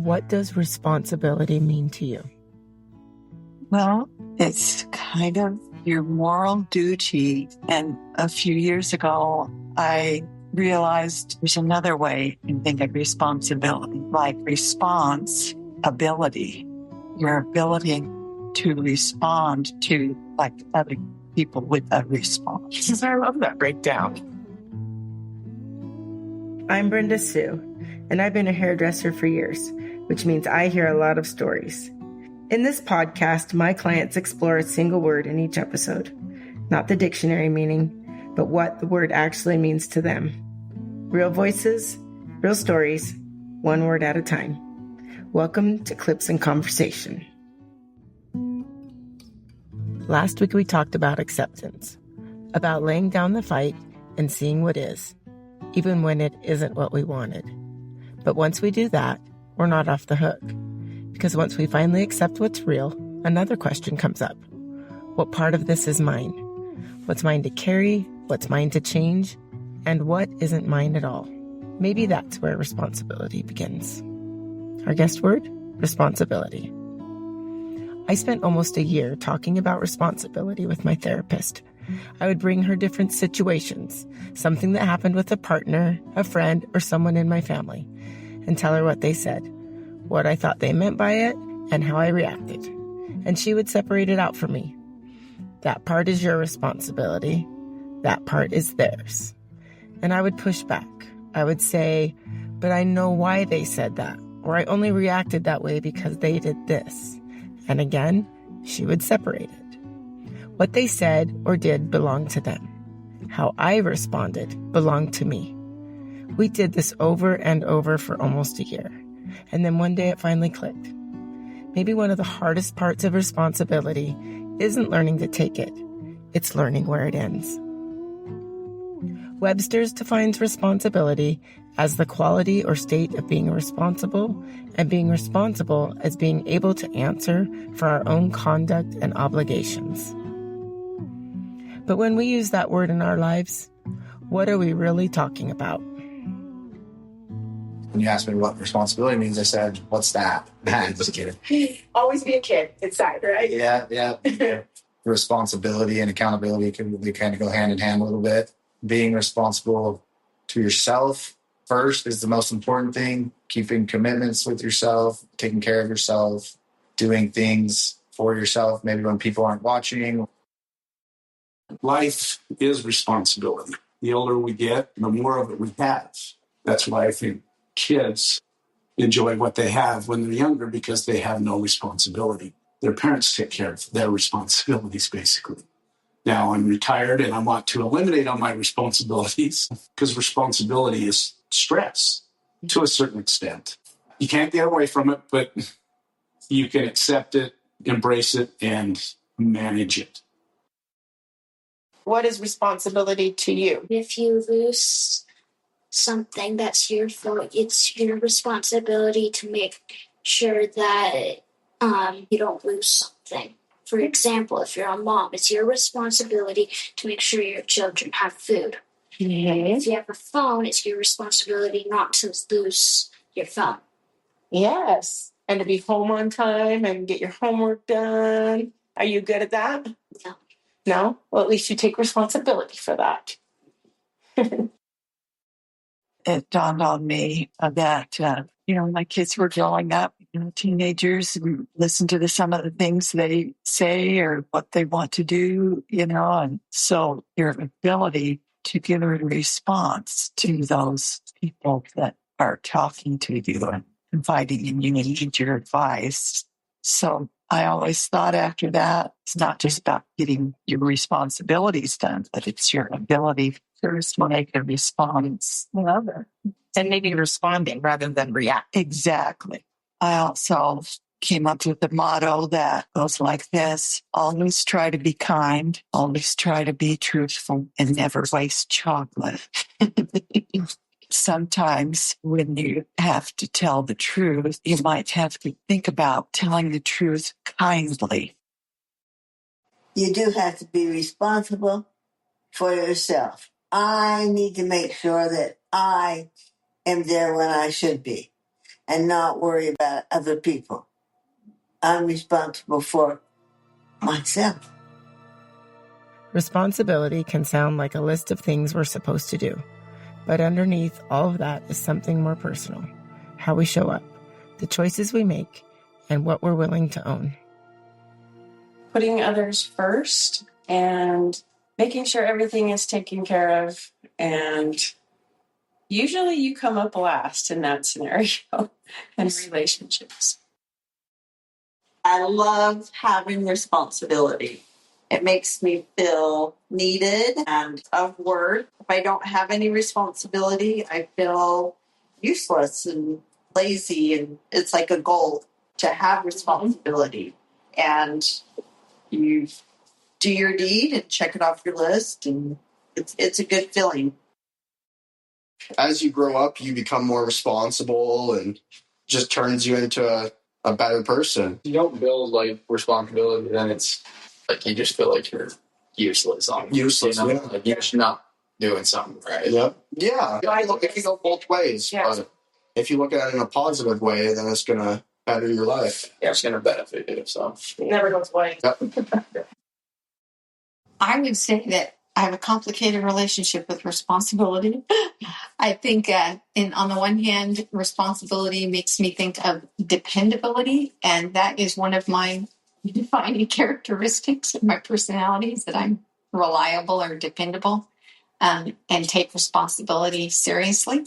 what does responsibility mean to you? Well, it's kind of your moral duty. And a few years ago, I realized there's another way in thinking of responsibility, like response-ability, your ability to respond to like other people with a response. I love that breakdown. I'm Brenda Sue, and I've been a hairdresser for years, which means I hear a lot of stories. In this podcast, my clients explore a single word in each episode, not the dictionary meaning, but what the word actually means to them. Real voices, real stories, one word at a time. Welcome to Clips and Conversation. Last week we talked about acceptance, about laying down the fight and seeing what is, even when it isn't what we wanted. But once we do that, we're not off the hook. Because once we finally accept what's real, another question comes up. What part of this is mine? What's mine to carry? What's mine to change? And what isn't mine at all? Maybe that's where responsibility begins. Our guest word? Responsibility. I spent almost a year talking about responsibility with my therapist. I would bring her different situations, something that happened with a partner, a friend, or someone in my family, and tell her what they said, what I thought they meant by it, and how I reacted. And she would separate it out for me. That part is your responsibility. That part is theirs. And I would push back. I would say, but I know why they said that, or I only reacted that way because they did this. And again, she would separate it. What they said or did belonged to them. How I responded belonged to me. We did this over and over for almost a year. And then one day it finally clicked. Maybe one of the hardest parts of responsibility isn't learning to take it. It's learning where it ends. Webster's defines responsibility as the quality or state of being responsible, and being responsible as being able to answer for our own conduct and obligations. But when we use that word in our lives, what are we really talking about? When you asked me what responsibility means, I said, what's that? Just kidding. Always be a kid inside, right? Yeah. Responsibility and accountability they kind of go hand in hand a little bit. Being responsible to yourself first is the most important thing. Keeping commitments with yourself, taking care of yourself, doing things for yourself, maybe when people aren't watching. Life is responsibility. The older we get, the more of it we have. That's why I think kids enjoy what they have when they're younger, because they have no responsibility. Their parents take care of their responsibilities, basically. Now I'm retired and I want to eliminate all my responsibilities because responsibility is stress to a certain extent. You can't get away from it, but you can accept it, embrace it, and manage it. What is responsibility to you? If you lose something that's your fault, it's your responsibility to make sure that you don't lose something. For example, if you're a mom, it's your responsibility to make sure your children have food. Mm-hmm. If you have a phone, it's your responsibility not to lose your phone. Yes, and to be home on time and get your homework done. Are you good at that? No. No? Well, at least you take responsibility for that. It dawned on me that, my kids were growing up, teenagers, and listen to some of the things they say or what they want to do, and so your ability to give a response to those people that are talking to you and confiding in you and need your advice. So I always thought after that, it's not just about getting your responsibilities done, but it's your ability first to make a response. Love it. And maybe responding rather than react. Exactly. I also came up with a motto that goes like this: always try to be kind, always try to be truthful, and never waste chocolate. Sometimes when you have to tell the truth, you might have to think about telling the truth kindly. You do have to be responsible for yourself. I need to make sure that I am there when I should be. and not worry about other people. I'm responsible for myself. Responsibility can sound like a list of things we're supposed to do, but underneath all of that is something more personal: how we show up, the choices we make, and what we're willing to own. Putting others first and making sure everything is taken care of. And usually you come up last in that scenario in relationships. I love having responsibility. It makes me feel needed and of worth. If I don't have any responsibility, I feel useless and lazy, and it's like a goal to have responsibility. And you do your deed and check it off your list, and it's a good feeling. As you grow up, you become more responsible and just turns you into a better person. You don't build like responsibility, then it's like you just feel like you're useless. Useless, you know? yeah. Like you're just not doing something right. Yep. Yeah. It can go both ways. Yes. But if you look at it in a positive way, then it's going to better your life. Yeah, it's going to benefit you. So It never goes away. Yep. I would say that I have a complicated relationship with responsibility. I think on the one hand, responsibility makes me think of dependability. And that is one of my defining characteristics of my personality, is that I'm reliable or dependable, and take responsibility seriously.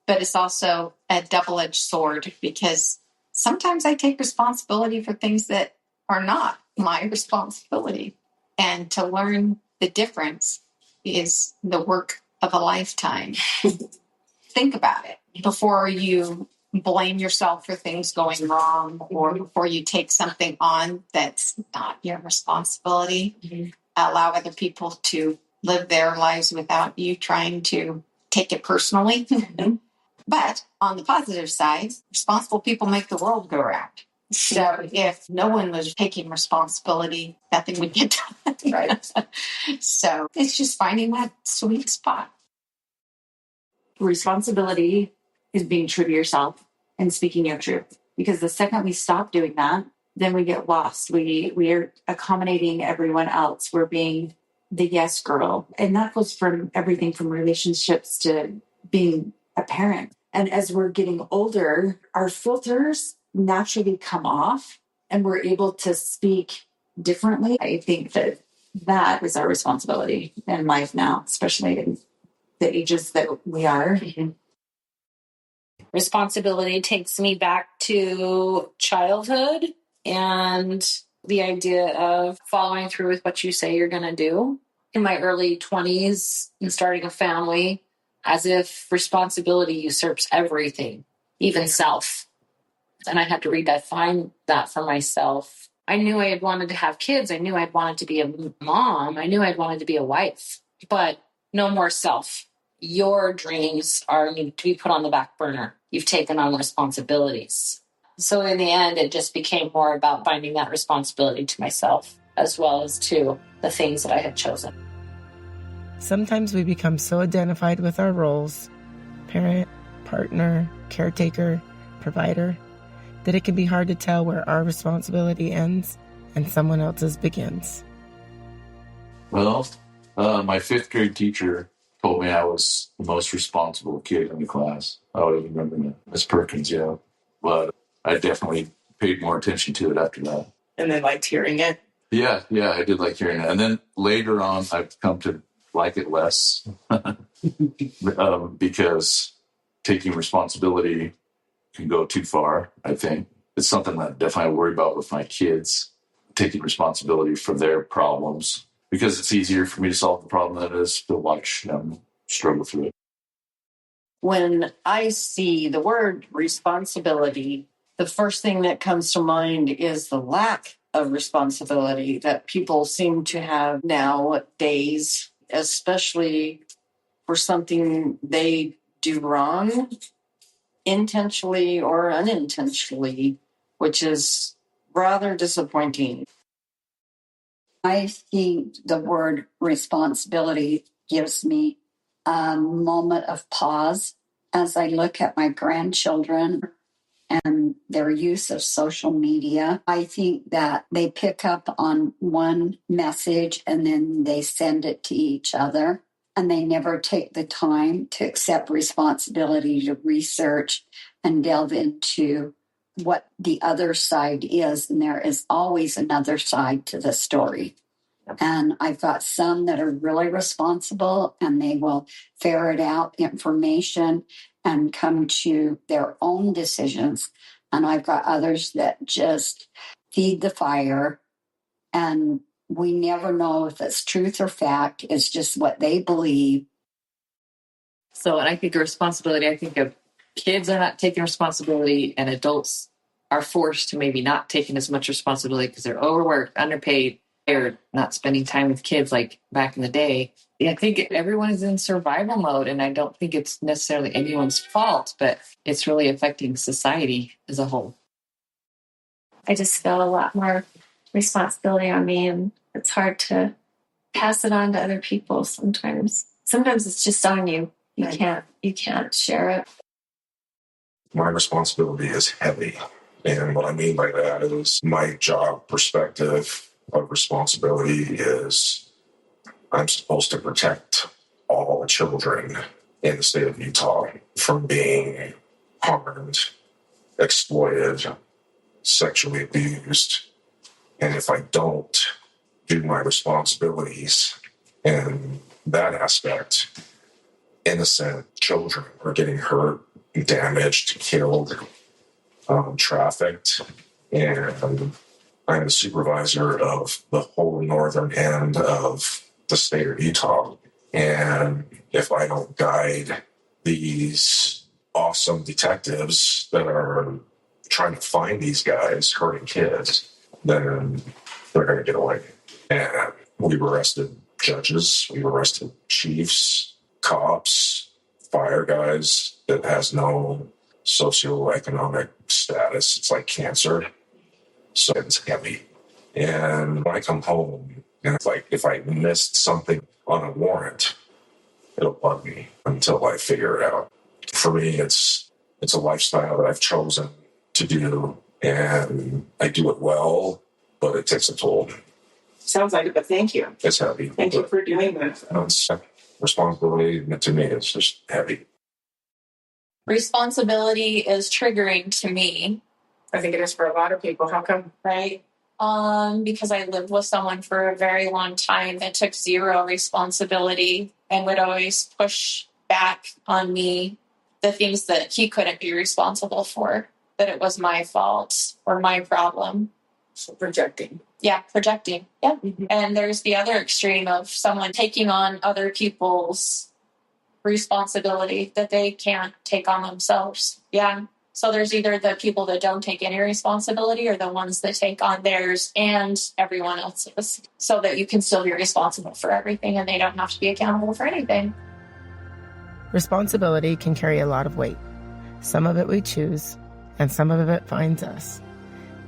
But it's also a double-edged sword, because sometimes I take responsibility for things that are not my responsibility. And to learn the difference is the work of a lifetime. Think about it before you blame yourself for things going wrong, or before you take something on that's not your responsibility. Mm-hmm. Allow other people to live their lives without you trying to take it personally. Mm-hmm. But on the positive side, responsible people make the world go round. So if no one was taking responsibility, nothing would get done. Right. So it's just finding that sweet spot. Responsibility is being true to yourself and speaking your truth. Because the second we stop doing that, then we get lost. We are accommodating everyone else. We're being the yes girl. And that goes from everything from relationships to being a parent. And as we're getting older, our filters naturally come off and we're able to speak differently. I think that is our responsibility in life now, especially in the ages that we are. Mm-hmm. Responsibility takes me back to childhood and the idea of following through with what you say you're going to do. In my early 20s and starting a family, as if responsibility usurps everything, even self. And I had to redefine that for myself. I knew I had wanted to have kids. I knew I'd wanted to be a mom. I knew I'd wanted to be a wife, but no more self. Your dreams need to be put on the back burner. You've taken on responsibilities. So in the end, it just became more about finding that responsibility to myself, as well as to the things that I had chosen. Sometimes we become so identified with our roles, parent, partner, caretaker, provider, that it can be hard to tell where our responsibility ends and someone else's begins. Well, my fifth grade teacher told me I was the most responsible kid in the class. I would remember that. Miss Perkins, yeah. But I definitely paid more attention to it after that. And then liked hearing it. Yeah, I did like hearing it. And then later on, I've come to like it less because taking responsibility can go too far, I think. It's something that definitely I worry about with my kids, taking responsibility for their problems, because it's easier for me to solve the problem than it is to watch them struggle through it. When I see the word responsibility, the first thing that comes to mind is the lack of responsibility that people seem to have nowadays, especially for something they do wrong, intentionally or unintentionally, which is rather disappointing. I think the word responsibility gives me a moment of pause as I look at my grandchildren and their use of social media, I think that they pick up on one message and then they send it to each other. And they never take the time to accept responsibility to research and delve into what the other side is. And there is always another side to the story. And I've got some that are really responsible and they will ferret out information and come to their own decisions. And I've got others that just feed the fire, and we never know if it's truth or fact. It's just what they believe. So, and I think of responsibility, I think of kids are not taking responsibility, and adults are forced to maybe not taking as much responsibility because they're overworked, underpaid, or not spending time with kids like back in the day. I think everyone is in survival mode, and I don't think it's necessarily anyone's fault, but it's really affecting society as a whole. I just feel a lot more responsibility on me, and it's hard to pass it on to other people sometimes. Sometimes it's just on you. You can't share it. My responsibility is heavy. And what I mean by that is my job perspective of responsibility is I'm supposed to protect all the children in the state of Utah from being harmed, exploited, sexually abused. And if I don't do my responsibilities in that aspect, innocent children are getting hurt, damaged, killed, trafficked. And I'm the supervisor of the whole northern end of the state of Utah. And if I don't guide these awesome detectives that are trying to find these guys hurting kids, then they're going to get away. And we've arrested judges, we've arrested chiefs, cops, fire guys that has no socioeconomic status. It's like cancer. So it's heavy. And when I come home, and it's like if I missed something on a warrant, it'll bug me until I figure it out. For me, it's a lifestyle that I've chosen to do, and I do it well, but it takes a toll. Sounds like it, but thank you. It's heavy. Thank you for doing that. It's responsibility to me is just heavy. Responsibility is triggering to me. I think it is for a lot of people. How come? Right? Because I lived with someone for a very long time that took zero responsibility and would always push back on me the things that he couldn't be responsible for, that it was my fault or my problem. So projecting. Yeah, projecting. Yeah. Mm-hmm. And there's the other extreme of someone taking on other people's responsibility that they can't take on themselves. Yeah. So there's either the people that don't take any responsibility or the ones that take on theirs and everyone else's, so that you can still be responsible for everything and they don't have to be accountable for anything. Responsibility can carry a lot of weight. Some of it we choose, and some of it finds us.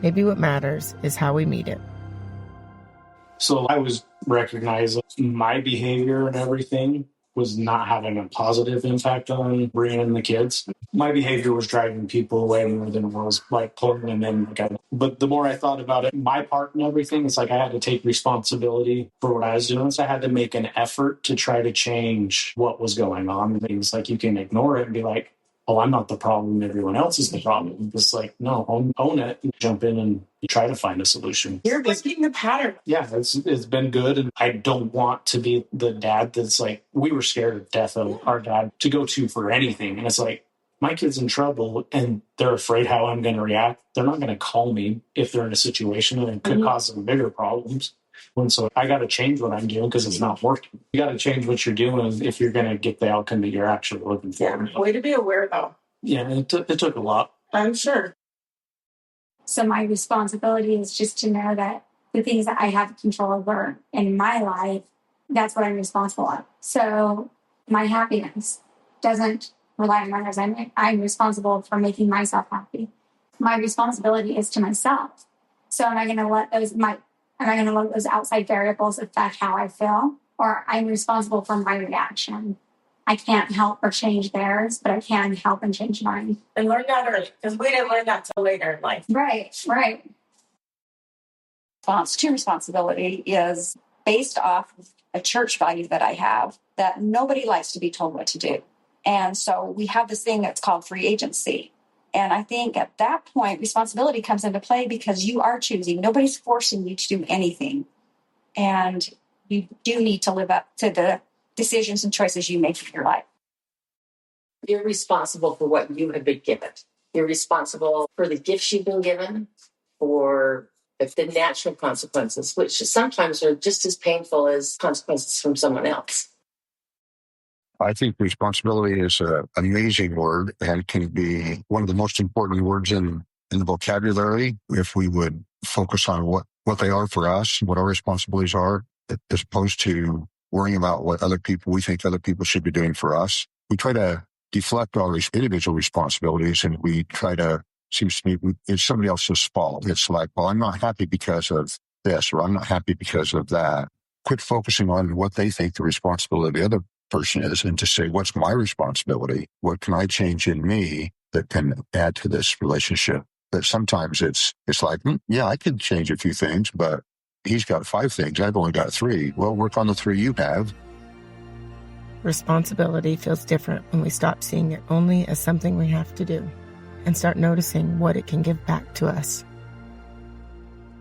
Maybe what matters is how we meet it. So I was recognizing my behavior and everything was not having a positive impact on Brian and the kids. My behavior was driving people away more than it was like pulling them in. But the more I thought about it, my part in everything, it's like I had to take responsibility for what I was doing. So I had to make an effort to try to change what was going on. Things like you can ignore it and be like, oh, I'm not the problem, everyone else is the problem. It's like, no, own it, jump in and try to find a solution. You're breaking the pattern. Yeah, it's been good. And I don't want to be the dad that's like, we were scared to death of our dad to go to for anything. And it's like, my kid's in trouble and they're afraid how I'm going to react. They're not going to call me if they're in a situation and it could cause them bigger problems. And so I got to change what I'm doing because it's not working. You got to change what you're doing if you're going to get the outcome that you're actually looking for. Yeah. Way to be aware, though. Yeah, it took a lot. I'm sure. So my responsibility is just to know that the things that I have control over in my life, that's what I'm responsible for. So my happiness doesn't rely on others. I'm responsible for making myself happy. My responsibility is to myself. So am I going to let those outside variables affect how I feel? Or I'm responsible for my reaction. I can't help or change theirs, but I can help and change mine. And learn that early, because we didn't learn that till later in life. Right. Response to responsibility is based off of a church value that I have, that nobody likes to be told what to do. And so we have this thing that's called free agency. And I think at that point, responsibility comes into play because you are choosing. Nobody's forcing you to do anything. And you do need to live up to the decisions and choices you make in your life. You're responsible for what you have been given. You're responsible for the gifts you've been given, for the natural consequences, which sometimes are just as painful as consequences from someone else. I think responsibility is an amazing word and can be one of the most important words in the vocabulary if we would focus on what they are for us, what our responsibilities are, as opposed to worrying about what we think other people should be doing for us. We try to deflect our individual responsibilities, and we try to, seems to me, it's somebody else's fault. It's like, well, I'm not happy because of this, or I'm not happy because of that. Quit focusing on what they think the responsibility of the other person is, and to say, what's my responsibility? What can I change in me that can add to this relationship? That sometimes it's like, yeah, I could change a few things, but he's got 5 things. I've only got 3. Well, work on the 3 you have. Responsibility feels different when we stop seeing it only as something we have to do and start noticing what it can give back to us.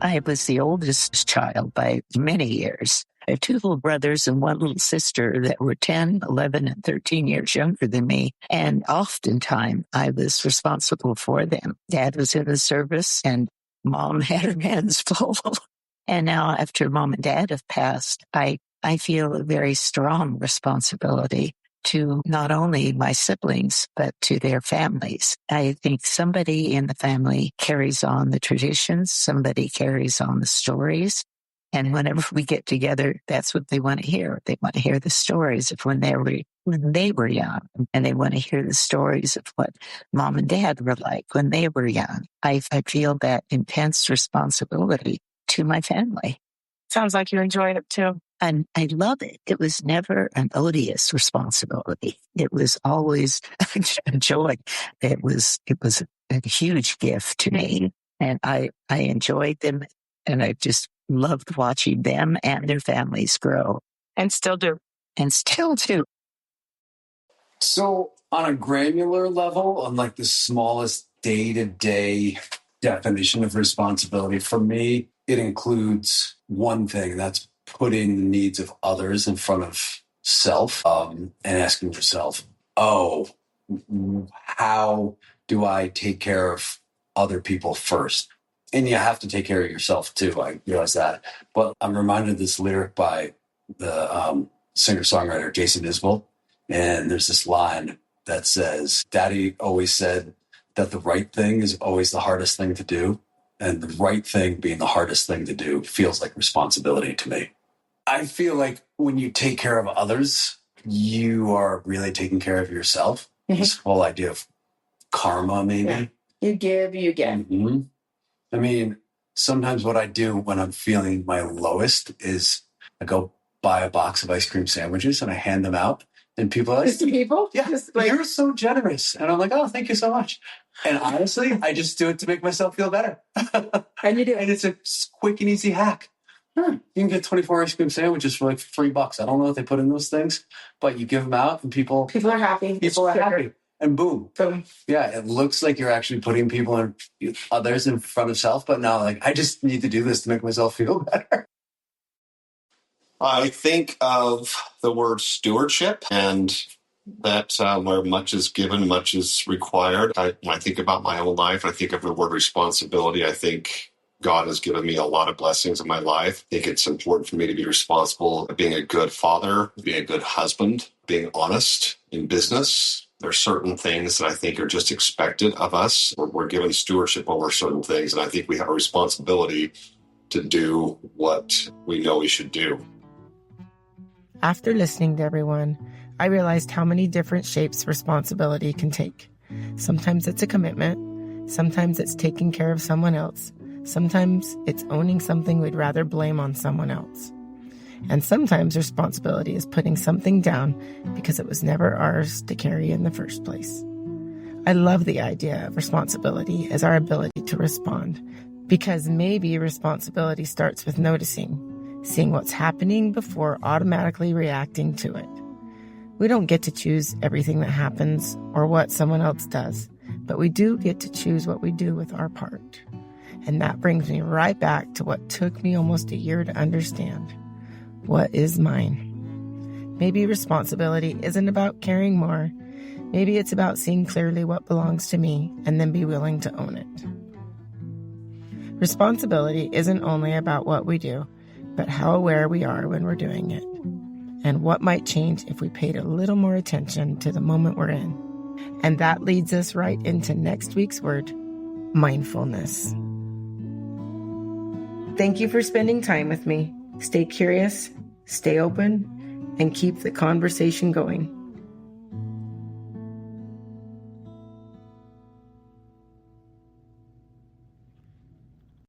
I was the oldest child by many years. I have 2 little brothers and 1 little sister that were 10, 11, and 13 years younger than me. And oftentimes I was responsible for them. Dad was in the service and Mom had her hands full. And now after Mom and Dad have passed, I feel a very strong responsibility to not only my siblings, but to their families. I think somebody in the family carries on the traditions. Somebody carries on the stories. And whenever we get together, that's what they want to hear. They want to hear the stories of when they were young. And they want to hear the stories of what Mom and Dad were like when they were young. I feel that intense responsibility to my family. Sounds like you enjoyed it too. And I love it. It was never an odious responsibility. It was always a joy. It was a huge gift to me. And I enjoyed them. And I just loved watching them and their families grow. And still do. So on a granular level, on like the smallest day-to-day definition of responsibility, for me, it includes one thing. That's putting the needs of others in front of self, and asking yourself, how do I take care of other people first? And you have to take care of yourself too. I realize that. But I'm reminded of this lyric by the singer-songwriter Jason Isbell. And there's this line that says, Daddy always said that the right thing is always the hardest thing to do. And the right thing being the hardest thing to do feels like responsibility to me. I feel like when you take care of others, you are really taking care of yourself. Mm-hmm. This whole idea of karma, maybe. Yeah. You give, you get. Mm-hmm. I mean, sometimes what I do when I'm feeling my lowest is I go buy a box of ice cream sandwiches and I hand them out. And people are like, just to people? Yeah, you're so generous. And I'm like, oh, thank you so much. And honestly, I just do it to make myself feel better. And you do. And it's a quick and easy hack. You can get 24 ice cream sandwiches for like $3. I don't know what they put in those things, but you give them out and people are happy. People are happy. And boom. Yeah, it looks like you're actually putting people and others in front of self, but now like I just need to do this to make myself feel better. I think of the word stewardship, and that where much is given, much is required. When I think about my own life, I think of the word responsibility. I think God has given me a lot of blessings in my life. I think it's important for me to be responsible for being a good father, being a good husband, being honest in business. There's certain things that I think are just expected of us. We're given stewardship over certain things, and I think we have a responsibility to do what we know we should do. After listening to everyone, I realized how many different shapes responsibility can take. Sometimes it's a commitment. Sometimes it's taking care of someone else. Sometimes it's owning something we'd rather blame on someone else. And sometimes responsibility is putting something down because it was never ours to carry in the first place. I love the idea of responsibility as our ability to respond, because maybe responsibility starts with noticing, seeing what's happening before automatically reacting to it. We don't get to choose everything that happens or what someone else does, but we do get to choose what we do with our part. And that brings me right back to what took me almost a year to understand. What is mine? Maybe responsibility isn't about caring more. Maybe it's about seeing clearly what belongs to me and then be willing to own it. Responsibility isn't only about what we do, but how aware we are when we're doing it, and what might change if we paid a little more attention to the moment we're in. And that leads us right into next week's word, mindfulness. Thank you for spending time with me. Stay curious, stay open, and keep the conversation going.